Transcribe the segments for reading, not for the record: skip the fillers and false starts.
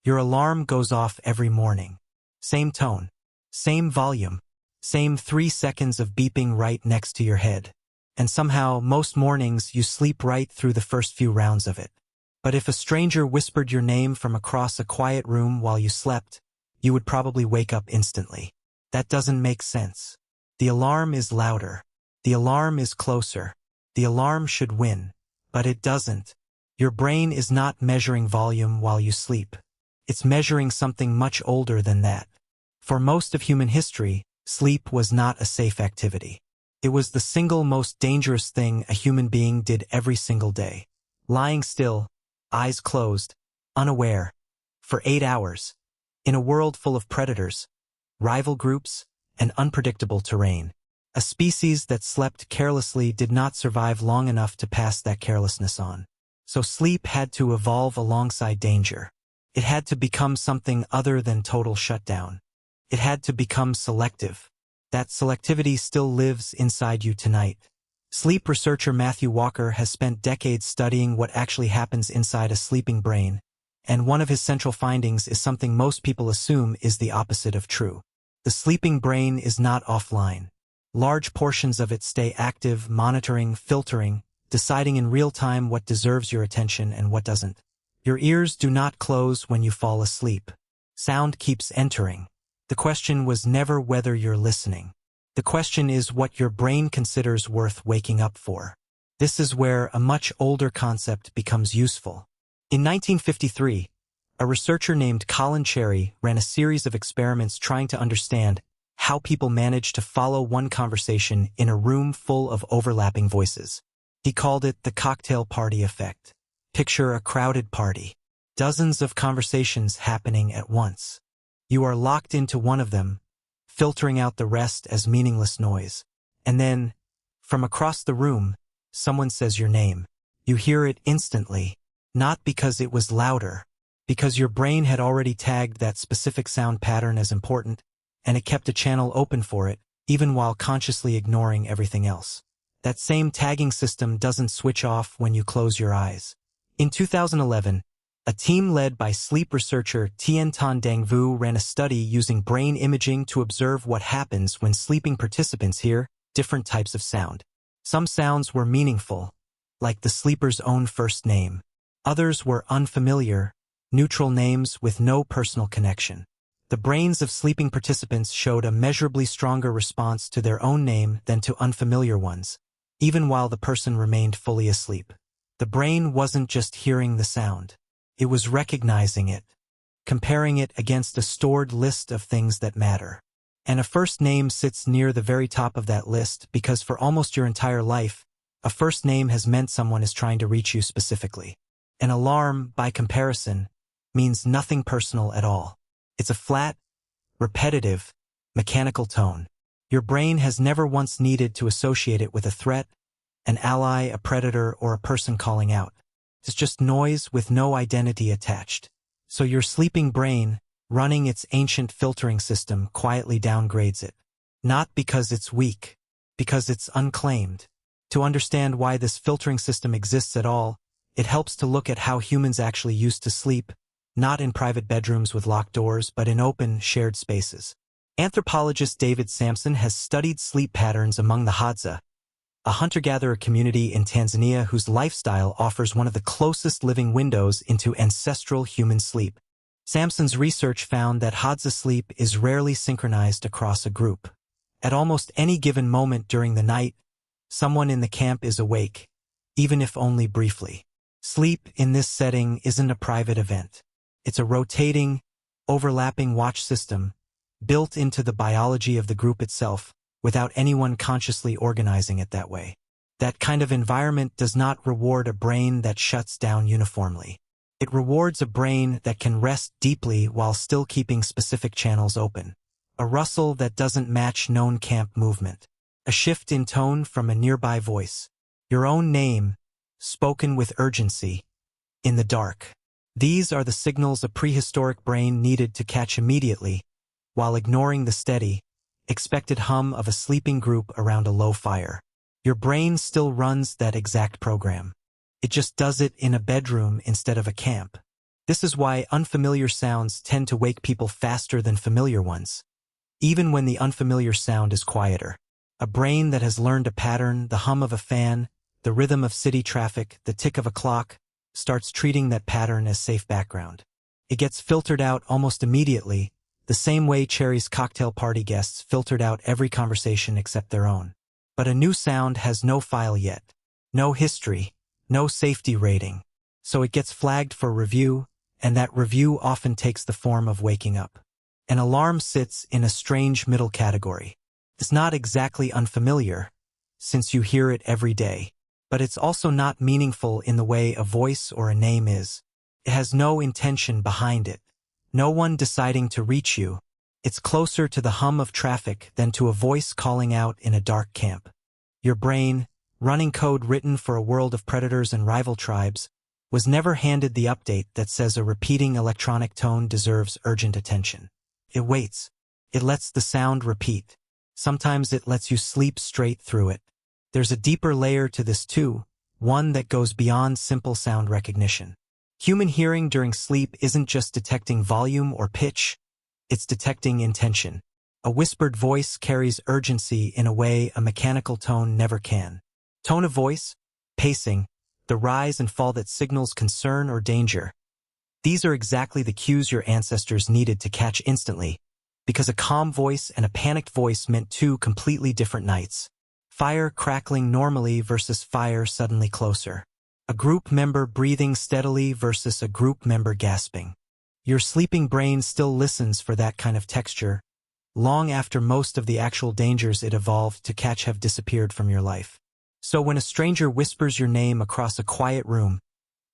Your alarm goes off every morning. Same tone, same volume, same 3 seconds of beeping right next to your head. And somehow, most mornings, you sleep right through the first few rounds of it. But if a stranger whispered your name from across a quiet room while you slept, you would probably wake up instantly. That doesn't make sense. The alarm is louder. The alarm is closer. The alarm should win. But it doesn't. Your brain is not measuring volume while you sleep. It's measuring something much older than that. For most of human history, sleep was not a safe activity. It was the single most dangerous thing a human being did every single day. Lying still, eyes closed, unaware, for 8 hours, in a world full of predators, rival groups, and unpredictable terrain. A species that slept carelessly did not survive long enough to pass that carelessness on. So sleep had to evolve alongside danger. It had to become something other than total shutdown. It had to become selective. That selectivity still lives inside you tonight. Sleep researcher Matthew Walker has spent decades studying what actually happens inside a sleeping brain, and one of his central findings is something most people assume is the opposite of true. The sleeping brain is not offline. Large portions of it stay active, monitoring, filtering, deciding in real time what deserves your attention and what doesn't. Your ears do not close when you fall asleep. Sound keeps entering. The question was never whether you're listening. The question is what your brain considers worth waking up for. This is where a much older concept becomes useful. In 1953, a researcher named Colin Cherry ran a series of experiments trying to understand how people managed to follow one conversation in a room full of overlapping voices. He called it the cocktail party effect. Picture a crowded party. Dozens of conversations happening at once. You are locked into one of them, filtering out the rest as meaningless noise. And then, from across the room, someone says your name. You hear it instantly, not because it was louder, because your brain had already tagged that specific sound pattern as important, and it kept a channel open for it, even while consciously ignoring everything else. That same tagging system doesn't switch off when you close your eyes. In 2011, a team led by sleep researcher Tien Tan Dang Vu ran a study using brain imaging to observe what happens when sleeping participants hear different types of sound. Some sounds were meaningful, like the sleeper's own first name. Others were unfamiliar, neutral names with no personal connection. The brains of sleeping participants showed a measurably stronger response to their own name than to unfamiliar ones, even while the person remained fully asleep. The brain wasn't just hearing the sound. It was recognizing it, comparing it against a stored list of things that matter. And a first name sits near the very top of that list because for almost your entire life, a first name has meant someone is trying to reach you specifically. An alarm, by comparison, means nothing personal at all. It's a flat, repetitive, mechanical tone. Your brain has never once needed to associate it with a threat, an ally, a predator, or a person calling out. It's just noise with no identity attached. So your sleeping brain, running its ancient filtering system, quietly downgrades it. Not because it's weak, because it's unclaimed. To understand why this filtering system exists at all, it helps to look at how humans actually used to sleep, not in private bedrooms with locked doors, but in open, shared spaces. Anthropologist David Sampson has studied sleep patterns among the Hadza, a hunter-gatherer community in Tanzania whose lifestyle offers one of the closest living windows into ancestral human sleep. Sampson's research found that Hadza sleep is rarely synchronized across a group. At almost any given moment during the night, someone in the camp is awake, even if only briefly. Sleep in this setting isn't a private event. It's a rotating, overlapping watch system built into the biology of the group itself, without anyone consciously organizing it that way. That kind of environment does not reward a brain that shuts down uniformly. It rewards a brain that can rest deeply while still keeping specific channels open. A rustle that doesn't match known camp movement. A shift in tone from a nearby voice. Your own name, spoken with urgency, in the dark. These are the signals a prehistoric brain needed to catch immediately, while ignoring the steady, expected hum of a sleeping group around a low fire. Your brain still runs that exact program. It just does it in a bedroom instead of a camp. This is why unfamiliar sounds tend to wake people faster than familiar ones, even when the unfamiliar sound is quieter. A brain that has learned a pattern, the hum of a fan, the rhythm of city traffic, the tick of a clock, starts treating that pattern as safe background. It gets filtered out almost immediately, the same way Cherry's cocktail party guests filtered out every conversation except their own. But a new sound has no file yet, no history, no safety rating. So it gets flagged for review, and that review often takes the form of waking up. An alarm sits in a strange middle category. It's not exactly unfamiliar, since you hear it every day, but it's also not meaningful in the way a voice or a name is. It has no intention behind it, no one deciding to reach you. It's closer to the hum of traffic than to a voice calling out in a dark camp. Your brain, running code written for a world of predators and rival tribes, was never handed the update that says a repeating electronic tone deserves urgent attention. It waits. It lets the sound repeat. Sometimes it lets you sleep straight through it. There's a deeper layer to this too, one that goes beyond simple sound recognition. Human hearing during sleep isn't just detecting volume or pitch, it's detecting intention. A whispered voice carries urgency in a way a mechanical tone never can. Tone of voice, pacing, the rise and fall that signals concern or danger. These are exactly the cues your ancestors needed to catch instantly, because a calm voice and a panicked voice meant two completely different nights. Fire crackling normally versus fire suddenly closer. A group member breathing steadily versus a group member gasping. Your sleeping brain still listens for that kind of texture, long after most of the actual dangers it evolved to catch have disappeared from your life. So when a stranger whispers your name across a quiet room,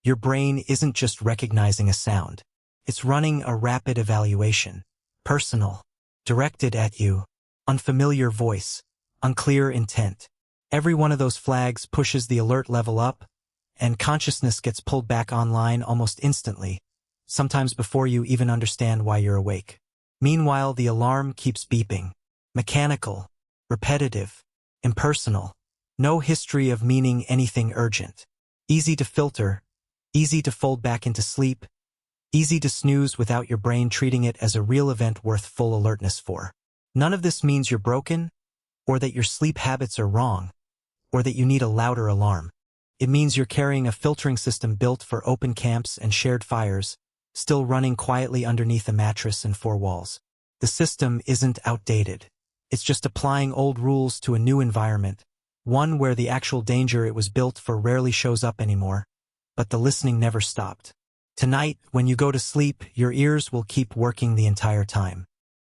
your brain isn't just recognizing a sound. It's running a rapid evaluation. Personal, directed at you, unfamiliar voice, unclear intent. Every one of those flags pushes the alert level up, and consciousness gets pulled back online almost instantly, sometimes before you even understand why you're awake. Meanwhile, the alarm keeps beeping. Mechanical, repetitive, impersonal. No history of meaning anything urgent. Easy to filter, easy to fold back into sleep, easy to snooze without your brain treating it as a real event worth full alertness for. None of this means you're broken, or that your sleep habits are wrong, or that you need a louder alarm. It means you're carrying a filtering system built for open camps and shared fires, still running quietly underneath a mattress and four walls. The system isn't outdated. It's just applying old rules to a new environment, one where the actual danger it was built for rarely shows up anymore, but the listening never stopped. Tonight, when you go to sleep, your ears will keep working the entire time.